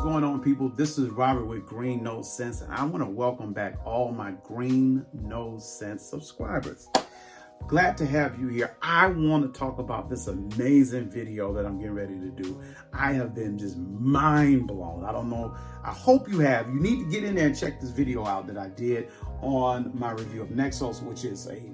going on, people? This is Robert with Green No Sense, and I want to welcome back all my Green No Sense subscribers. Glad to have you here. I want to talk about this amazing video that I'm getting ready to do. I have been just mind blown. I don't know. I hope you have. You need to get in there and check this video out that I did on my review of Xerjoff, which is an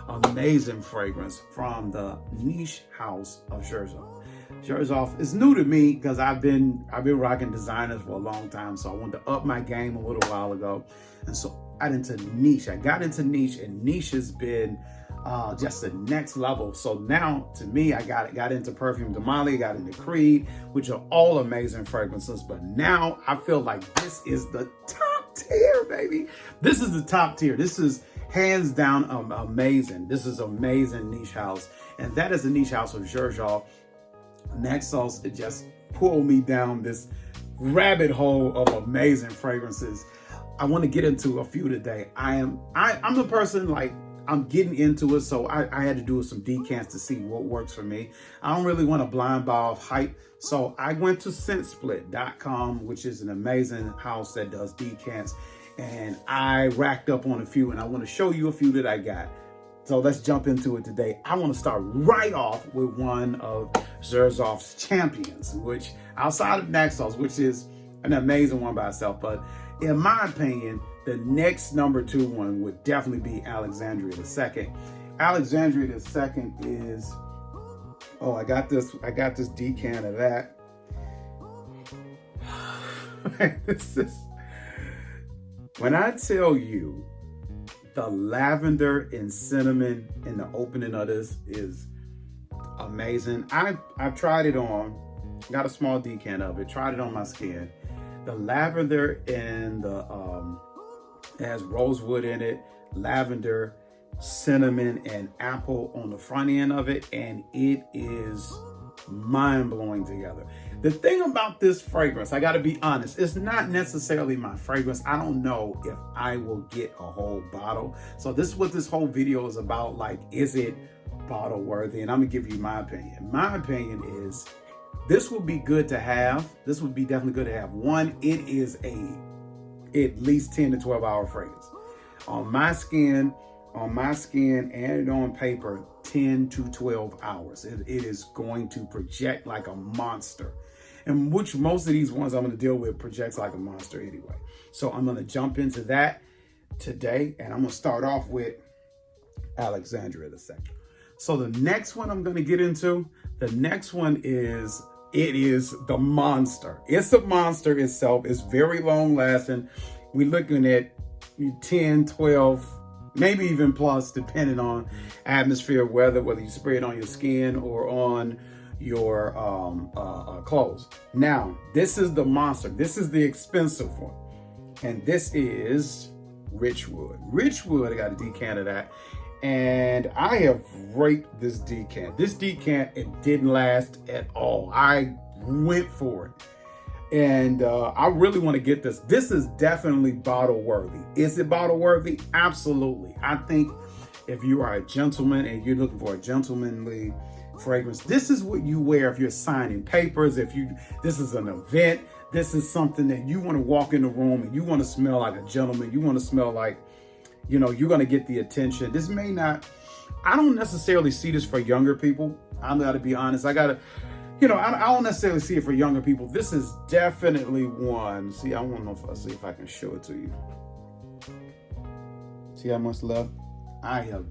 amazing fragrance from the niche house of Xerjoff. Xerjoff is new to me because I've been rocking designers for a long time, so I wanted to up my game a little while ago, and so I got into niche. And niche has been just the next level. So now, to me, I got into Perfume de Mali, got into Creed, which are all amazing fragrances. But now I feel like this is the top tier, baby. This is the top tier. This is hands down amazing. This is amazing niche house, and that is the niche house of Xerjoff. Xerjoff, it just pulled me down this rabbit hole of amazing fragrances. I want to get into a few today. I'm the person, like, I'm getting into it, so I had to do some decants to see what works for me. I don't really want to blind buy off hype, so I went to scentsplit.com, which is an amazing house that does decants, and I racked up on a few, and I want to show you a few that I got. So let's jump into it today. I want to start right off with one of Xerjoff's champions, which outside of Xerjoff, which is an amazing one by itself, but in my opinion, the next number 2 one would definitely be Alexandria II. Alexandria II is, I got this decant of that. When I tell you the lavender and cinnamon in the opening of this is amazing. I've tried it on, got a small decant of it, tried it on my skin. The lavender and the it has rosewood in it, lavender, cinnamon, and apple on the front end of it, and it is mind-blowing together. The thing about this fragrance, I gotta be honest, it's not necessarily my fragrance. I don't know if I will get a whole bottle. So this is what this whole video is about. Like, is it bottle worthy? And I'm gonna give you my opinion. My opinion is this would be good to have. This would be definitely good to have. One, it is at least 10 to 12 hour fragrance. On my skin and on paper, 10 to 12 hours. It is going to project like a monster. And which most of these ones I'm going to deal with projects like a monster anyway. So I'm going to jump into that today, and I'm going to start off with Alexandria II. So the next one I'm going to get into, the next one is, it is the monster. It's a monster itself. It's very long lasting. We're looking at 10, 12, maybe even plus, depending on atmosphere, weather, whether you spray it on your skin or on your clothes. Now, this is the monster. This is the expensive one. And this is Richwood. Richwood, I got a decant of that. And I have raped this decant. This decant, it didn't last at all. I went for it. And I really want to get this. This is definitely bottle worthy. Is it bottle worthy? Absolutely. I think if you are a gentleman and you're looking for a gentlemanly fragrance, this is what you wear if you're signing papers. This is an event. This is something that you want to walk in the room and you want to smell like a gentleman. You want to smell like, you're going to get the attention. This may not, I don't necessarily see this for younger people. I'm got to be honest. I don't necessarily see it for younger people. This is definitely one. See, I want to know see if I can show it to you. See how much left? I have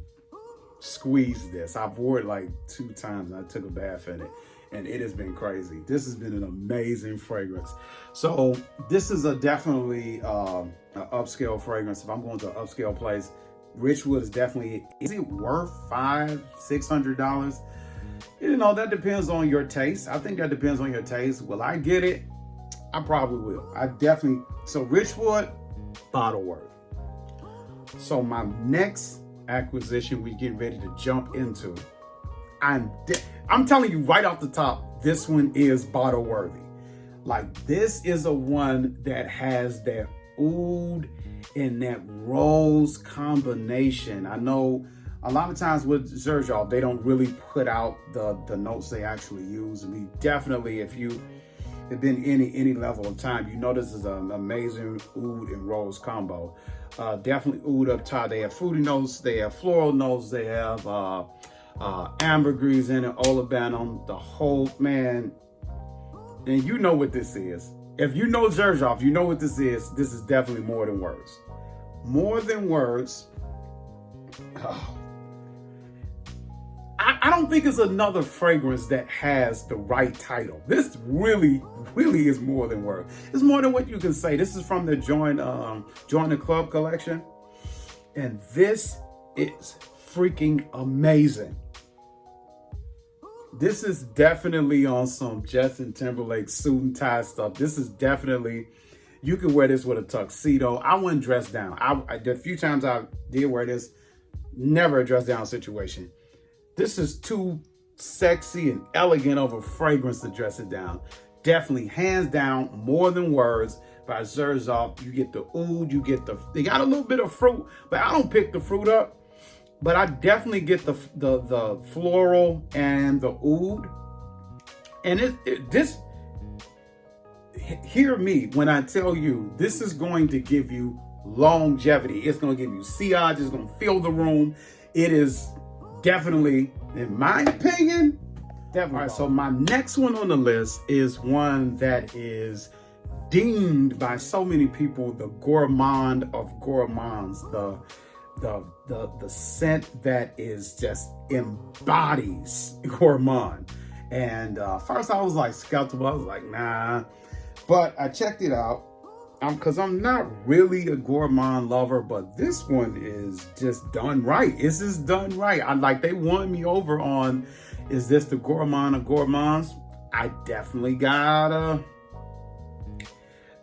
squeezed this. I've worn it like 2 times. I took a bath in it, and it has been crazy. This has been an amazing fragrance. So this is definitely an upscale fragrance. If I'm going to an upscale place, Richwood is definitely, is it worth $500-$600? That depends on your taste. I think that depends on your taste. Will I get it? I probably will. So Richwood, bottle worth. So my next acquisition we getting ready to jump into, I'm telling you right off the top, this one is bottle worthy. Like, this is a one that has that oud and that rose combination. I know a lot of times with Xerjoff, they don't really put out the notes they actually use. And we definitely, if you it's been any level of time, you know this is an amazing oud and rose combo. Definitely oud up top. They have fruity notes, they have floral notes, they have ambergris in it, olibanum, the whole, man. And you know what this is. If you know Xerjoff, you know what this is. This is definitely more than words. More than words. Oh. I don't think it's another fragrance that has the right title. This really is more than words. It's more than what you can say. This is from the Join the Club collection. And this is freaking amazing. This is definitely on some Justin Timberlake suit and tie stuff. This is definitely, you can wear this with a tuxedo. I wouldn't dress down. The few times I did wear this, never a dress down situation. This is too sexy and elegant of a fragrance to dress it down. Definitely, hands down, more than words by Xerjoff. You get the oud, you get they got a little bit of fruit, but I don't pick the fruit up. But I definitely get the floral and the oud. And hear me when I tell you, this is going to give you longevity. It's going to give you sillage. It's going to fill the room. It is definitely, in my opinion, definitely. All right, so my next one on the list is one that is deemed by so many people the gourmand of gourmands, the scent that is just embodies gourmand. And first I was like skeptical. I was like, nah, but I checked it out because I'm not really a gourmand lover, but this one is just done right. This is done right. They won me over on, is this the gourmand of gourmands? I definitely gotta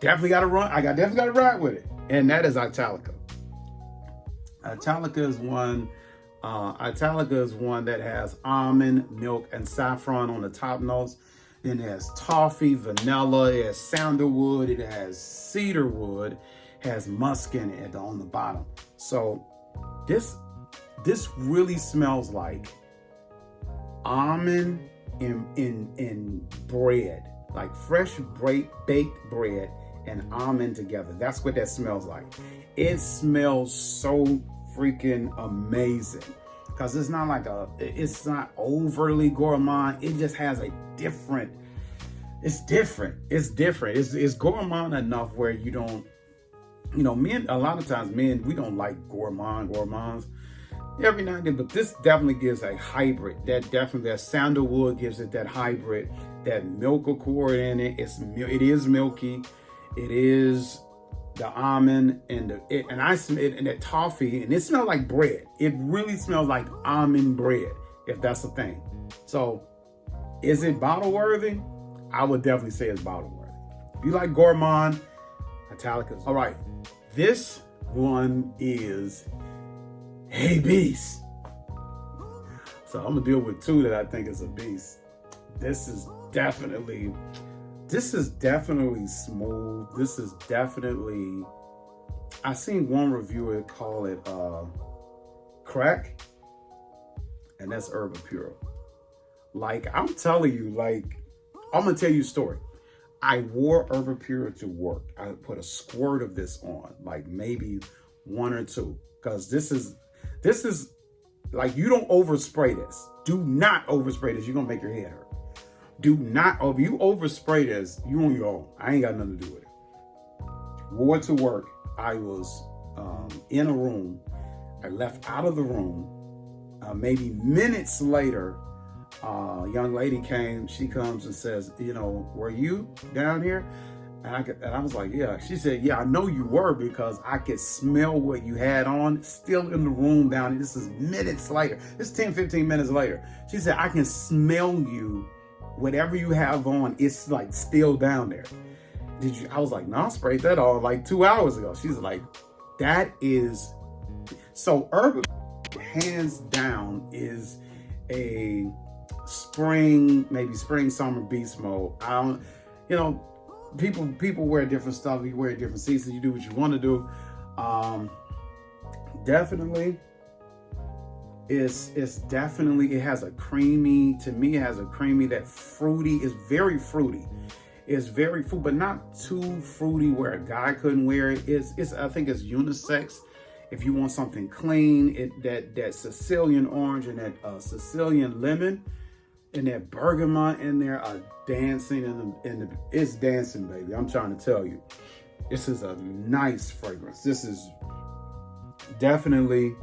run. I definitely gotta ride with it, and that is Italica. Italica is one that has almond, milk, and saffron on the top notes. Then it has toffee, vanilla, it has sandalwood, it has cedarwood, it has musk in it on the bottom. So this really smells like almond in bread, like fresh baked bread and almond together. That's what that smells like. It smells so freaking amazing because it's not overly gourmand. It just has a different, it's different. It's gourmand enough where you don't, men, a lot of times men, we don't like gourmands every now and then, but this definitely gives a hybrid. That sandalwood gives it that hybrid, that milk accord in it. It is milky. It is the almond and that toffee, and it smells like bread. It really smells like almond bread, if that's a thing. So is it bottle worthy? I would definitely say it's bottle worthy. If you like gourmand, Italica. All right, this one is a beast. So I'm gonna deal with two that I think is a beast. This is definitely smooth. This is definitely, I seen one reviewer call it crack, and that's Herba Pura. Like, I'm telling you, I'm gonna tell you a story. I wore Herba Pura to work. I put a squirt of this on, like maybe one or two, because this is like, you don't overspray this. Do not overspray this. You're gonna make your head hurt. Do not, if you overspray this, you on your own. I ain't got nothing to do with it. Wore to work. I was in a room. I left out of the room. Maybe minutes later, a young lady came. She comes and says, were you down here? And I was like, yeah. She said, yeah, I know you were, because I could smell what you had on still in the room down here. This is minutes later. This is 10, 15 minutes later. She said, I can smell you. Whatever you have on, it's like still down there. I was like, no, I sprayed that on like 2 hours ago. She's like, that is, so Herba, hands down, is a maybe spring, summer beast mode. People wear different stuff. You wear different seasons. You do what you want to do. Definitely. It's definitely, it has a creamy, to me, it has a creamy, that fruity, is very fruity. It's very fruit, but not too fruity where a guy couldn't wear it. It's I think it's unisex. If you want something clean, that Sicilian orange and that Sicilian lemon and that bergamot in there are dancing it's dancing, baby. I'm trying to tell you. This is a nice fragrance. This is definitely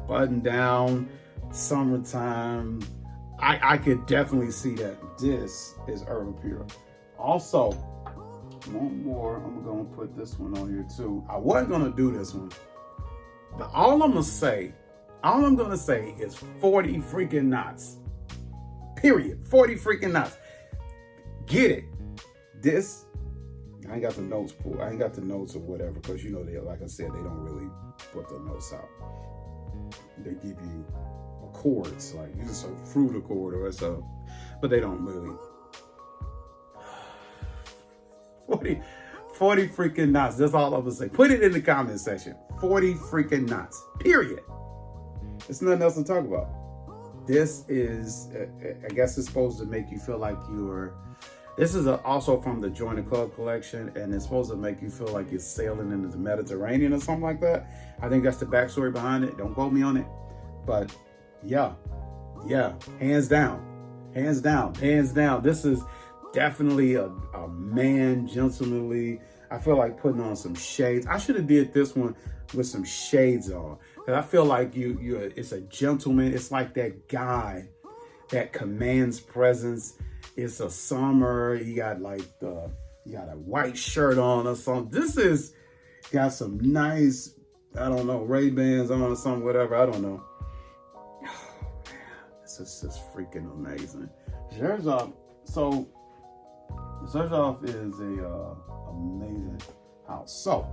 button down, summertime. I could definitely see that this is Urban Pure. Also, one more. I'm gonna put this one on here too. I wasn't gonna do this one, but all I'm gonna say is 40 freaking knots. Period. 40 freaking knots. Get it. This, I ain't got the notes pulled. I ain't got the notes or whatever, because you know they, like I said, they don't really put the notes out. They give you chords, like it's a fruit accord or it's a, but they don't really. 40 freaking knots. That's all I'm gonna say. Put it in the comment section. 40 freaking knots. Period. There's nothing else to talk about. This is, I guess it's supposed to make you feel like this is also from the Join the Club collection, and it's supposed to make you feel like you're sailing into the Mediterranean or something like that. I think that's the backstory behind it. Don't quote me on it. But yeah, hands down. This is definitely a man, gentlemanly. I feel like putting on some shades. I should have did this one with some shades on, because I feel like it's a gentleman. It's like that guy that commands presence. It's a summer. You got a white shirt on or something. This is got some nice, I don't know, Ray-Bans on or something, whatever. I don't know. Oh, man, this is just freaking amazing. Xerjoff. So Xerjoff is a amazing house. So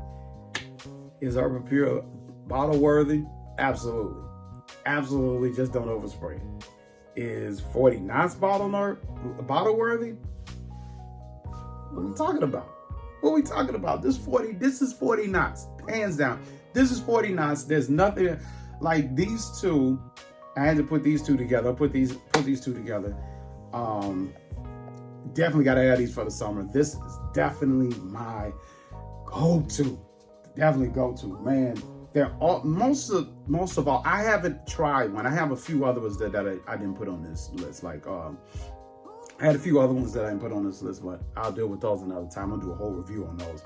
is Urban Pure bottle worthy? Absolutely. Just don't overspray it. Is 40 knots bottle worthy? What are we talking about? This is 40 knots, hands down. This is 40 knots. There's nothing like these two. I had to put these two together. Put these two together. Definitely got to add these for the summer. This is definitely my go-to. Man. They're all, most of all, I haven't tried one. I have a few other ones that I didn't put on this list. Like, I had a few other ones that I didn't put on this list, but I'll deal with those another time. I'll do a whole review on those.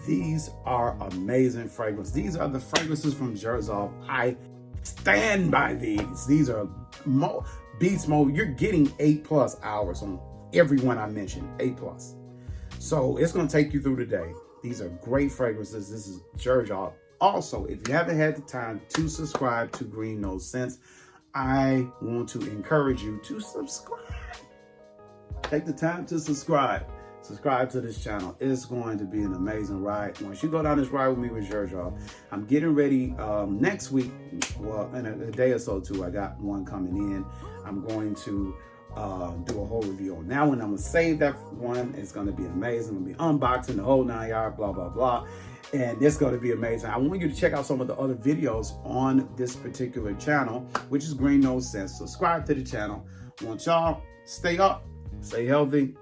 These are amazing fragrances. These are the fragrances from Xerjoff. I stand by these. These are beast mode. You're getting 8+ hours on every one I mentioned. 8+. So it's going to take you through the day. These are great fragrances. This is Xerjoff. Also, if you haven't had the time to subscribe to Green Nose Scents, I want to encourage you to subscribe. Take the time to subscribe. Subscribe to this channel. It's going to be an amazing ride. Once you go down this ride with me with Xerjoff, I'm getting ready next week. Well, in a day or so too, I got one coming in. I'm going to do a whole review on that one. I'm going to save that one. It's going to be amazing. I'm going to be unboxing the whole 9 yard, blah, blah, blah. And it's going to be amazing. I want you to check out some of the other videos on this particular channel, which is Green Nose Scents. Subscribe to the channel. I want y'all stay up, stay healthy,